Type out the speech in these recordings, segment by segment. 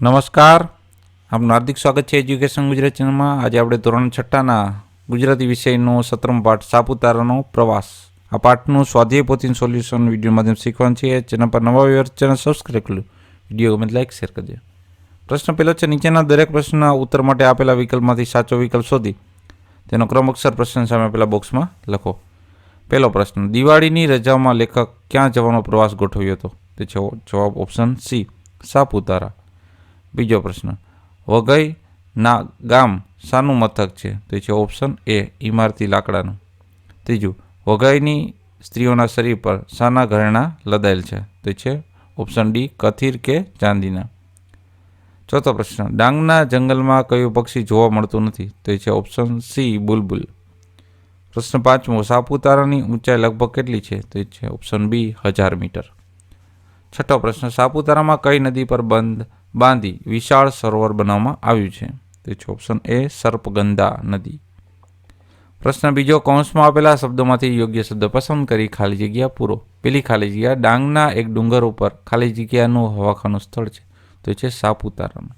નમસ્કાર, આપનું હાર્દિક સ્વાગત છે એજ્યુકેશન ગુજરાત ચેનલમાં. આજે આપણે ધોરણ 6ના ગુજરાતી વિષયનો 17મો પાઠ સાપુતારાનો પ્રવાસ. આ પાઠનું સ્વાધ્યાય પોથીનું સોલ્યુશન વિડીયો માધ્યમ શીખવાનું છે. ચેનલ પર નવા વ્યવહાર ચેનલ સબસ્ક્રાઈબ કરી લો. વિડીયો ગમે લાઈક શેર કરજો. પ્રશ્ન પહેલો છે, નીચેના દરેક પ્રશ્નના ઉત્તર માટે આપેલા વિકલ્પમાંથી સાચો વિકલ્પ શોધી તેનો ક્રમ અક્ષર પ્રશ્ન સામે આપેલા બોક્સમાં લખો. પહેલો પ્રશ્ન, દિવાળીની રજાઓમાં લેખક ક્યાં જવાનો પ્રવાસ ગોઠવ્યો હતો? તે છે જવાબ ઓપ્શન સી, સાપુતારા. બીજો પ્રશ્ન, વઘઈના ગામ શાનું મથક છે? તો છે ઓપ્શન એ, ઇમારતી લાકડાનું. ત્રીજું, વઘઈની સ્ત્રીઓના શરીર પર શાના ઘરેણાં લદાયેલ છે? તો છે ઓપ્શન ડી, કથિર કે ચાંદીના. ચોથો પ્રશ્ન, ડાંગના જંગલમાં કયું પક્ષી જોવા મળતું નથી? તો છે ઓપ્શન સી, બુલબુલ. પ્રશ્ન પાંચમો, સાપુતારાની ઊંચાઈ લગભગ કેટલી છે? તો છે ઓપ્શન બી, 1000 મીટર. છઠ્ઠો પ્રશ્ન, સાપુતારામાં કઈ નદી પર બાંધી વિશાળ સરોવર બનાવવામાં આવ્યું છે? તે છે ઓપ્શન એ, સર્પગંધા નદી. પ્રશ્ન બીજો, કૌંસમાં આપેલા શબ્દોમાંથી યોગ્ય શબ્દ પસંદ કરી ખાલી જગ્યા પૂરો. પેલી ખાલી જગ્યા, ડાંગના એક ડુંગર ઉપર ખાલી જગ્યાનું હવાખાનું સ્થળ છે. તો છે સાપુતારાનું.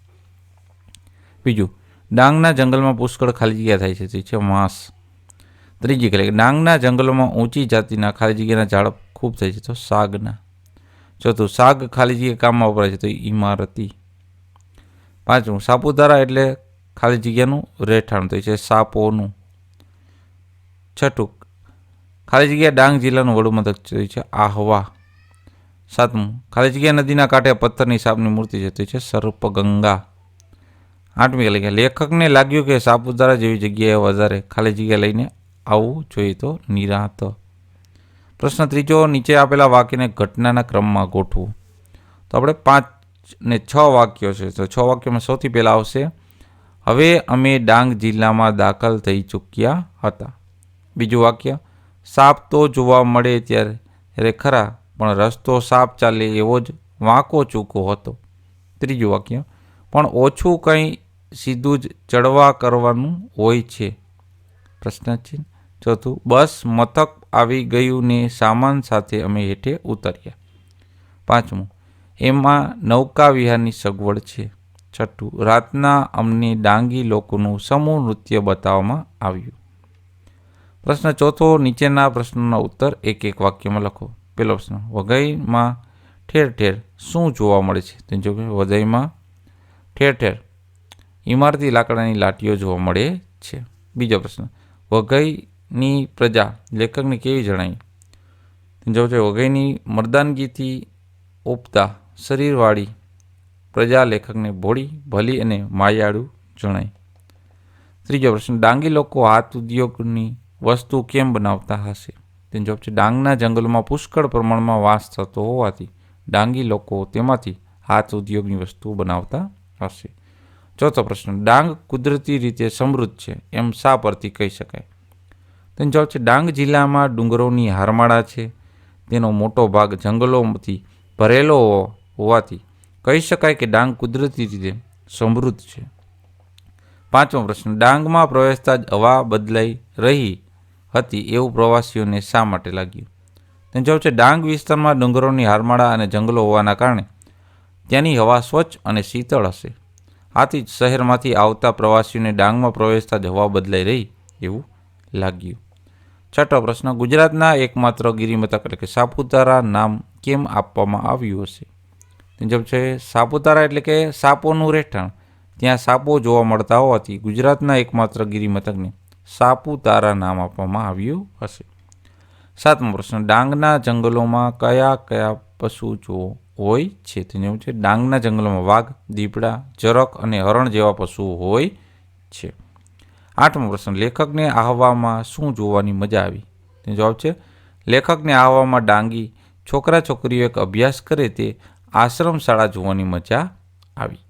બીજું, ડાંગના જંગલમાં પુષ્કળ ખાલી જગ્યા થાય છે. તે છે વાંસ. ત્રીજી ખાલી, ડાંગના જંગલોમાં ઊંચી જાતિના ખાલી જગ્યાના ઝાડ ખૂબ થાય છે. તો સાગના. ચોથું, સાગ ખાલી જગ્યા કામમાં વપરાય છે. તો ઇમારતી. પાંચમું, સાપુતારા એટલે ખાલી જગ્યાનું રહેઠાણ. તો છે સાપોનું. છઠ્ઠું, ખાલી જગ્યા ડાંગ જિલ્લાનું વડું મથક છે આહવા. સાતમું, ખાલી જગ્યા નદીના કાંઠે પથ્થરની સાપની મૂર્તિ છે. તે છે સર્પગંગા. આઠમી ખાલી, લેખકને લાગ્યું કે સાપુતારા જેવી જગ્યાએ વધારે ખાલી જગ્યા લઈને આવવું જોઈએ. તો નિરાંત. પ્રશ્ન ત્રીજો, નીચે આપેલા વાક્યને ઘટનાના ક્રમમાં ગોઠવું. તો આપણે 5 ને 6 વાક્યો છે. તો 6 વાક્યોમાં સૌથી પહેલાં આવશે, હવે અમે ડાંગ જિલ્લામાં દાખલ થઈ ચૂક્યા હતા. બીજું વાક્ય, સાપ તો જોવા મળે ત્યારે ખરા, પણ રસ્તો સાપ ચાલે એવો જ વાંકો ચૂકો હતો. ત્રીજું વાક્ય, પણ ઓછું કંઈ સીધું જ ચડવા કરવાનું હોય છે. પ્રશ્નચિહ્ન. ચોથું, બસ મથક આવી ગયું ને સામાન સાથે અમે હેઠે ઉતર્યા. પાંચમું, એમાં નૌકા વિહારની સગવડ છે. છઠ્ઠું, રાતના અમને ડાંગી લોકોનું સમૂહ નૃત્ય બતાવવામાં આવ્યું. પ્રશ્ન ચોથો, નીચેના પ્રશ્નોના ઉત્તર એક એક વાક્યમાં લખો. પહેલો પ્રશ્ન, વઘઈમાં ઠેર ઠેર શું જોવા મળે છે? તો જો કે વઘઈમાં ઠેર ઠેર ઇમારતી લાકડાની લાઠીઓ જોવા મળે છે. બીજો પ્રશ્ન, વઘઈની પ્રજા લેખકને કેવી જણાય? જો છે વઘઈની મર્દાનગીથી ઉપતા શરીરવાળી પ્રજા લેખકને ભોળી, ભલી અને માયાળુ જણાય. ત્રીજો પ્રશ્ન, ડાંગી લોકો હાથ ઉદ્યોગની વસ્તુ કેમ બનાવતા હશે? તેનો જવાબ છે, ડાંગના જંગલોમાં પુષ્કળ પ્રમાણમાં વાસ થતો હોવાથી ડાંગી લોકો તેમાંથી હાથ ઉદ્યોગની વસ્તુઓ બનાવતા હશે. ચોથો પ્રશ્ન, ડાંગ કુદરતી રીતે સમૃદ્ધ છે એમ શા પરથી કહી શકાય? તેનો જવાબ છે, ડાંગ જિલ્લામાં ડુંગરોની હારમાળા છે. તેનો મોટો ભાગ જંગલોમાંથી ભરેલો હોવાથી કહી શકાય કે ડાંગ કુદરતી રીતે સમૃદ્ધ છે. પાંચમો પ્રશ્ન, ડાંગમાં પ્રવેશતા જ હવા બદલાઈ રહી હતી એવું પ્રવાસીઓને શા માટે લાગ્યું? તેનો જવાબ છે, ડાંગ વિસ્તારમાં ડુંગરોની હારમાળા અને જંગલો હોવાના કારણે ત્યાંની હવા સ્વચ્છ અને શીતળ હશે. આથી જ શહેરમાંથી આવતા પ્રવાસીઓને ડાંગમાં પ્રવેશતા જ હવા બદલાઈ રહી એવું લાગ્યું. છઠ્ઠો પ્રશ્ન, ગુજરાતના એકમાત્ર ગિરિમથક એટલે કે સાપુતારા નામ કેમ આપવામાં આવ્યું હશે? તેનો જવાબ છે, સાપુતારા એટલે કે સાપોનું રહેઠાણ. ત્યાં સાપો જોવા મળતા હોવાથી ગુજરાતના એકમાત્ર ગિરિમથકને સાપુતારા નામ આપવામાં આવ્યું હશે. સાતમો પ્રશ્ન, ડાંગના જંગલોમાં કયા કયા પશુ હોય છે? તેનું છે, ડાંગના જંગલોમાં વાઘ, દીપડા, જરખ અને હરણ જેવા પશુઓ હોય છે. આઠમો પ્રશ્ન, લેખકને આહવામાં શું જોવાની મજા આવી? તેનો જવાબ છે, લેખકને આહવામાં ડાંગી છોકરા છોકરીઓ એક અભ્યાસ કરે તે આશ્રમ શાળા જોવાની મજા આવી.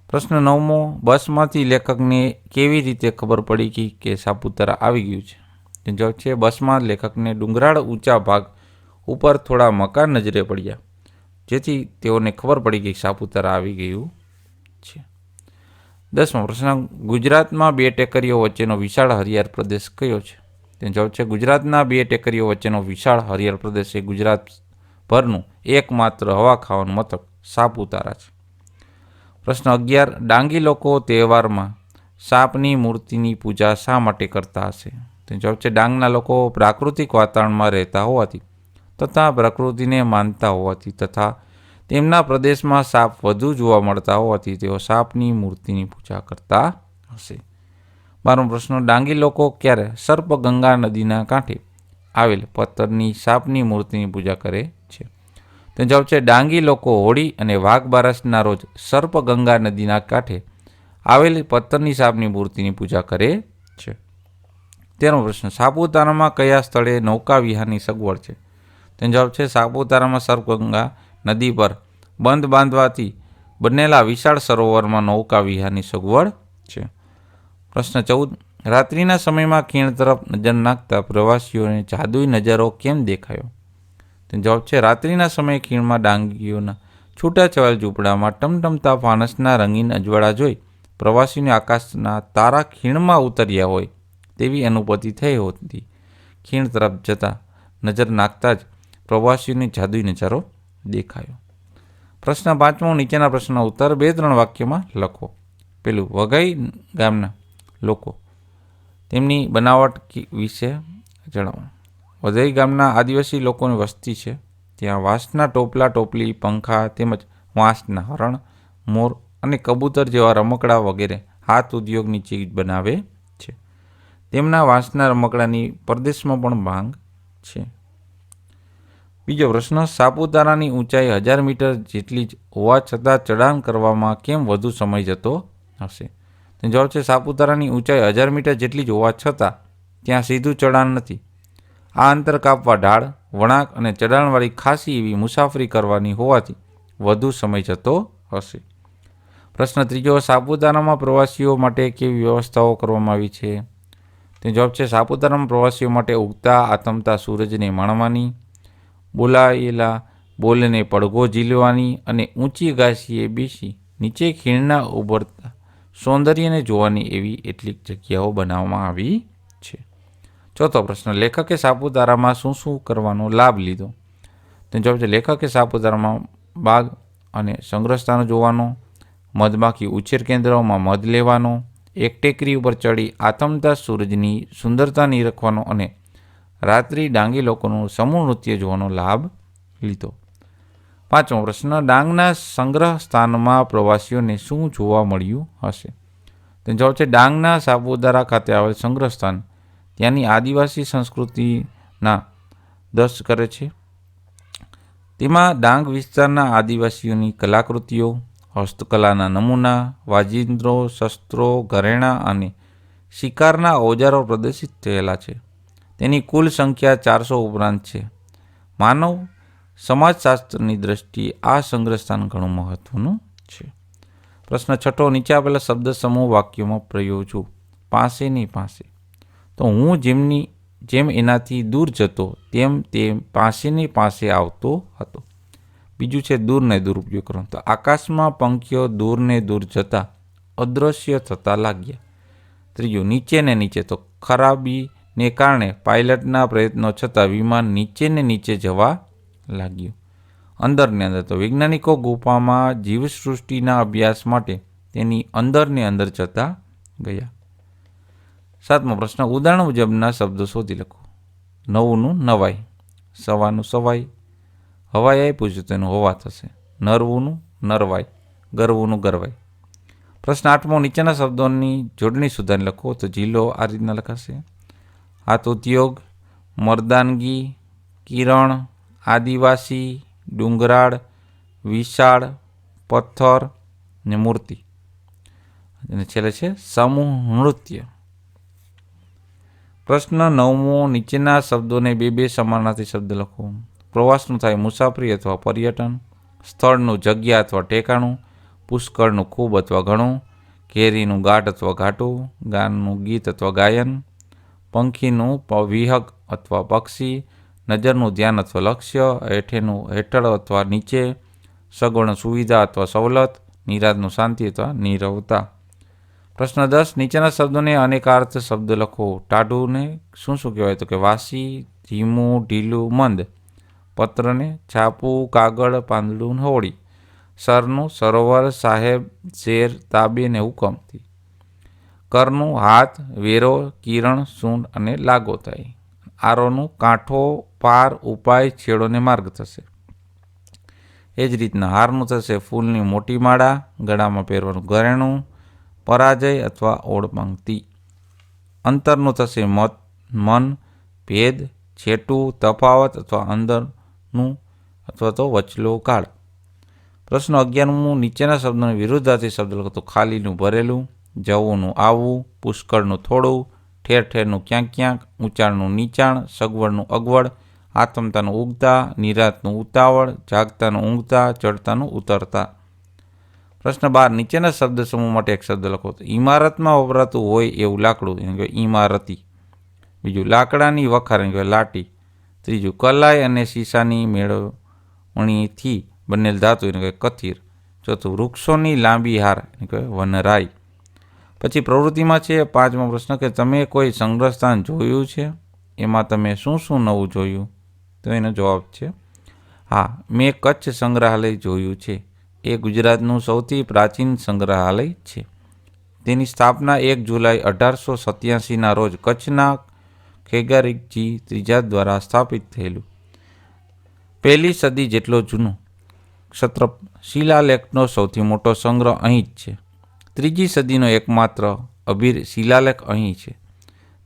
પ્રશ્ન નવમો, બસમાંથી લેખકને કેવી રીતે ખબર પડી કે સાપુતારા આવી ગયું છે? તેનો જવાબ છે, બસમાં લેખકને ડુંગરાળ ઊંચા ભાગ ઉપર થોડા મકાન નજરે પડ્યા જેથી તેઓને ખબર પડી કે સાપુતારા આવી ગયું છે. 10મો પ્રશ્ન, ગુજરાતમાં 2 ટેકરીઓ વચ્ચેનો વિશાળ હરિયાળ પ્રદેશ કયો છે? તેનો જવાબ છે, ગુજરાતના 2 ટેકરીઓ વચ્ચેનો વિશાળ હરિયાળ પ્રદેશ એ ગુજરાતભરનું એકમાત્ર હવા ખાવાનું મથક સાપુતારા છે. પ્રશ્ન 11. ડાંગી લોકો તહેવારમાં સાપની મૂર્તિની પૂજા શા માટે કરતા હશે? તો જવાબ છે ડાંગના લોકો પ્રાકૃતિક વાતાવરણમાં રહેતા હોવાથી તથા પ્રકૃતિને માનતા હોવાથી તથા તેમના પ્રદેશમાં સાપ વધુ જોવા મળતા હોવાથી તેઓ સાપની મૂર્તિની પૂજા કરતા હશે. 12મો પ્રશ્ન. ડાંગી લોકો ક્યારે સર્પગંગા નદીના કાંઠે આવેલ પથ્થરની સાપની મૂર્તિની પૂજા કરે છે? તો જવાબ છે ડાંગી લોકો હોળી અને વાઘ બારસના રોજ સર્પગંગા નદીના કાંઠે આવેલી પથ્થરની સાપની મૂર્તિની પૂજા કરે છે. 13મો પ્રશ્ન. સાપુતારામાં કયા સ્થળે નૌકા વિહારની સગવડ છે? તો જવાબ છે સાપુતારામાં સર્પગંગા નદી પર બંધ બાંધવાથી બનેલા વિશાળ સરોવરમાં નૌકા વિહારની સગવડ છે. પ્રશ્ન 14. રાત્રિના સમયમાં ખીણ તરફ નજર નાખતા પ્રવાસીઓને જાદુઈ નજારો કેમ દેખાયો? તો જવાબ છે રાત્રિના સમયે ખીણમાં ડાંગીઓના છૂટાછવાયેલ ઝૂંપડામાં ટમટમતા ફાનસના રંગીન અજવાળા જોઈ પ્રવાસીઓને આકાશના તારા ખીણમાં ઉતર્યા હોય તેવી અનુભૂતિ થઈ હતી. ખીણ તરફ જતા નજર નાખતા જ પ્રવાસીઓને જાદુઈ નજારો દેખાયો. પ્રશ્ન 5મો. નીચેના પ્રશ્નનો ઉત્તર 2-3 વાક્યમાં લખો. પેલું, વઘઈ ગામના લોકો તેમની બનાવટ વિશે જણાવો. વઘઈ ગામના આદિવાસી લોકોની વસ્તી છે. ત્યાં વાંસના ટોપલા, ટોપલી, પંખા તેમજ વાંસના હરણ, મોર અને કબૂતર જેવા રમકડા વગેરે હાથ ઉદ્યોગની ચીજ બનાવે છે. તેમના વાંસના રમકડાની પરદેશમાં પણ માંગ છે. બીજો પ્રશ્ન. સાપુતારાની ઊંચાઈ 1000 મીટર જેટલી જ હોવા છતાં ચઢાણ કરવામાં કેમ વધુ સમય જતો હશે? તો જવાબ છે સાપુતારાની ઊંચાઈ 1000 મીટર જેટલી જ હોવા છતાં ત્યાં સીધું ચઢાણ નથી. આ અંતર કાપવા ઢાળ, વળાંક અને ચઢાણવાળી ખાસી એવી મુસાફરી કરવાની હોવાથી વધુ સમય જતો હશે. પ્રશ્ન 3. સાપુતારામાં પ્રવાસીઓ માટે કેવી વ્યવસ્થાઓ કરવામાં આવી છે? તો જવાબ છે સાપુતારામાં પ્રવાસીઓ માટે ઉગતા આથમતા સૂરજને માણવાની, બોલાયેલા બોલને પડઘો ઝીલવાની અને ઊંચી ઘાસીએ બેસી નીચે ખીણના ઉભરતા સૌંદર્યને જોવાની એવી એટલીક જગ્યાઓ બનાવવામાં આવી છે. 4થો પ્રશ્ન. લેખકે સાપુતારામાં શું શું કરવાનો લાભ લીધો? તો જવાબ છે લેખકે સાપુતારામાં બાગ અને સંગ્રહસ્થાનો જોવાનો, મધમાખી ઉછેર કેન્દ્રોમાં મધ લેવાનો, એક ટેકરી ઉપર ચડી આથમતા સૂરજની સુંદરતા નિરખવાનો અને રાત્રિ ડાંગી લોકોનું સમૂહ નૃત્ય જોવાનો લાભ લીધો. 5મો પ્રશ્ન. ડાંગના સંગ્રહ સ્થાનમાં પ્રવાસીઓને શું જોવા મળ્યું હશે? તો જવાબ છે ડાંગના સાપુતારા ખાતે આવેલ સંગ્રહ સ્થાન ત્યાંની આદિવાસી સંસ્કૃતિના દર્શન કરે છે. તેમાં ડાંગ વિસ્તારના આદિવાસીઓની કલાકૃતિઓ, હસ્તકલાના નમૂના, વાજિંત્રો, શસ્ત્રો, ઘરેણાં અને શિકારના ઓજારો પ્રદર્શિત થયેલા છે. તેની કુલ સંખ્યા 400 ઉપરાંત છે. માનવ સમાજશાસ્ત્રની દ્રષ્ટિએ આ સંગ્રહસ્થાન ઘણું મહત્વનું છે. પ્રશ્ન 6. નીચે આપેલા શબ્દ સમૂહ વાક્યોમાં પ્રયોજો. પાસે ને પાસે. તો હું જેમ એનાથી દૂર જતો તેમ તે પાસે ને પાસે આવતો હતો. બીજું છે દૂર ને દૂર ઉપયોગ કરો. તો આકાશમાં પંખીઓ દૂર ને દૂર જતા અદૃશ્ય થતા લાગ્યા. ત્રીજું નીચે ને નીચે. તો ખરાબીને કારણે પાયલટના પ્રયત્નો છતાં વિમાન નીચે ને નીચે જવા લાગ્યું. અંદર ને અંદર. તો વૈજ્ઞાનિકો ગુફામાં જીવસૃષ્ટિના અભ્યાસ માટે તેની અંદર ને અંદર જતા ગયા. 7મો પ્રશ્ન. ઉદાહરણ મુજબના શબ્દો શોધી લખો. નવુંનું નવાઈ, સવાનું સવાઈ, હવાઈ આપ્યું છે તેનું હવા થશે, નરવુંનું નરવાઈ, ગરવુંનું ગરવાઈ. પ્રશ્ન 8મો. નીચેના શબ્દોની જોડણી સુધારી લખો. તો જિલ્લો આ રીતના લખાશે: હાથ ઉદ્યોગ, મર્દાનગી, કિરણ, આદિવાસી, ડુંગરાળ, વિશાળ, પથ્થર ને મૂર્તિ. અને છેલ્લે છે સમૂહ નૃત્ય. પ્રશ્ન 9મો. નીચેના શબ્દોને બે સમાનાર્થી શબ્દ લખો. પ્રવાસનું થાય મુસાફરી અથવા પર્યટન, સ્થળનું જગ્યા અથવા ઠેકાણું, પુષ્કળનું ખૂબ અથવા ઘણું, કેરીનું ગાઢ અથવા ઘાટું, ગાનનું ગીત અથવા ગાયન, પંખીનું વિહગ અથવા પક્ષી, નજરનું ધ્યાન અથવા લક્ષ્ય, હેઠેનું હેઠળ અથવા નીચે, સગવડ સુવિધા અથવા સવલત, નિરાતનું શાંતિ અથવા નીરવતા. પ્રશ્ન 10. નીચેના શબ્દોને અનેકાર્થ શબ્દ લખો. ટાઢુંને શું કહેવાય? તો કે વાસી, ધીમું, ઢીલું, મંદ. પત્રને છાપું, કાગળ, પાંદડું, હોળી. સરનું સરોવર, સાહેબ, શેર, તાબે ને હુકમથી. કરનું હાથ, વેરો, કિરણ, સૂંઢ અને લાગો થાય. આરોનું કાંઠો, પાર, ઉપાય, છેડો ને માર્ગ થશે. એ જ રીતના હારનું થશે ફૂલની મોટી માળા, ગળામાં પહેરવાનું ઘરેણું, પરાજય અથવા ઓળપંક્તિ. અંતરનું થશે મત, મન, ભેદ, છેટું, તફાવત અથવા અંદરનું અથવા તો વચલો કાળ. પ્રશ્ન 11મું, નીચેના શબ્દોને વિરુદ્ધાર્થી શબ્દ લખો. તો ખાલીનું ભરેલું, જવુંનું આવવું, પુષ્કળનું થોડું, ઠેર ઠેરનું ક્યાંક ક્યાંક, ઊંચાણનું નીચાણ, સગવડનું અગવડ, આત્મતાનું ઉગતા, નિરાતનું ઉતાવળ, જાગતાનું ઊંઘતા, ચડતાનું ઉતરતા. પ્રશ્ન 12, નીચેના શબ્દ સમૂહ માટે એક શબ્દ લખો. તો ઇમારતમાં વપરાતું હોય એવું લાકડું એને કહેવાય ઇમારતી. બીજું, લાકડાની વખાર એને કહેવાય લાટી. ત્રીજું, કલાઈ અને શીશાની મેળવણીથી બનેલ ધાતુ એને કહેવાય કથિર. ચોથું, વૃક્ષોની લાંબી હાર એને કહેવાય વનરાઈ. પછી પ્રવૃત્તિમાં છે 5મો પ્રશ્ન કે તમે કોઈ સંગ્રહ સ્થાન જોયું છે? એમાં તમે શું શું નવું જોયું? તો એનો જવાબ છે હા, મેં કચ્છ સંગ્રહાલય જોયું છે. એ ગુજરાતનું સૌથી પ્રાચીન સંગ્રહાલય છે. તેની સ્થાપના 1 જુલાઈ 1887ના રોજ કચ્છના ખેગારીજી ત્રીજા દ્વારા સ્થાપિત થયેલું. 1લી સદી જેટલો જૂનો શિલાલેખનો સૌથી મોટો સંગ્રહ અહીં જ છે. 3જી સદીનો એકમાત્ર અભિર શિલાલેખ અહીં છે.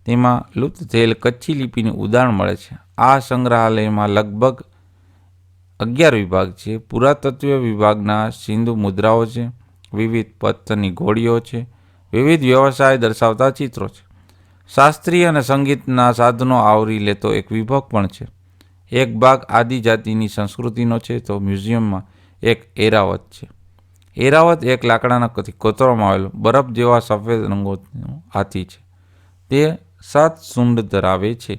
તેમાં લુપ્ત થયેલ કચ્છી લિપિનું ઉદાહરણ મળે છે. આ સંગ્રહાલયમાં લગભગ 11 વિભાગ છે. પુરાતત્વ વિભાગના સિંધુ મુદ્રાઓ છે, વિવિધ પથ્થરની ગોળીઓ છે, વિવિધ વ્યવસાય દર્શાવતા ચિત્રો છે. શાસ્ત્રીય અને સંગીતના સાધનો આવરી લેતો એક વિભાગ પણ છે. એક ભાગ આદિજાતિની સંસ્કૃતિનો છે. તો મ્યુઝિયમમાં એક એરાવત છે. એરાવત એક લાકડાના કોતરવામાં આવેલો બરફ જેવા સફેદ રંગનો હાથી છે. તે 7 સૂંઢ ધરાવે છે.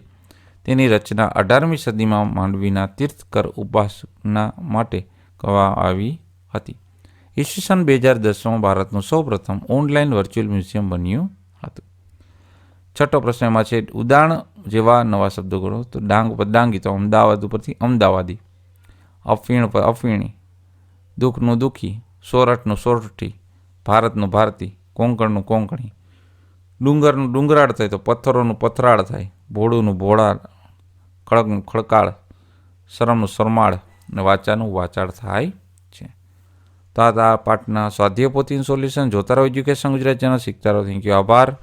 તેની રચના 18મી સદીમાં માંડવીના તીર્થકર ઉપાસના માટે કરવામાં આવી હતી. ઈસવીસન 2010માં ભારતનું સૌપ્રથમ ઓનલાઈન વર્ચ્યુઅલ મ્યુઝિયમ બન્યું હતું. 6થો પ્રશ્ન એમાં છે ઉદાહરણ જેવા નવા શબ્દો ગણો. તો ડાંગ ઉપર ડાંગી, તો અમદાવાદ ઉપરથી અમદાવાદી. અફીણ પર અફીણી, દુઃખનું દુઃખી, સોરઠનું સોરઠી, ભારતનું ભારતી, કોંકણનું કોંકણી. ડુંગરનું ડુંગરાળ થાય તો પથ્થરોનું પથરાળ થાય, ભોળુંનું ભોળાળ, ખડકનું ખડકાળ, શરમનું શરમાળ અને વાચાનું વાચાળ થાય છે. તો આ પાઠના સ્વાધ્યાય પોથીનું સોલ્યુશન જોતા રહો એજ્યુકેશન ગુજરાત ચેનલ, શીખતા રહો. થેન્ક યુ, આભાર.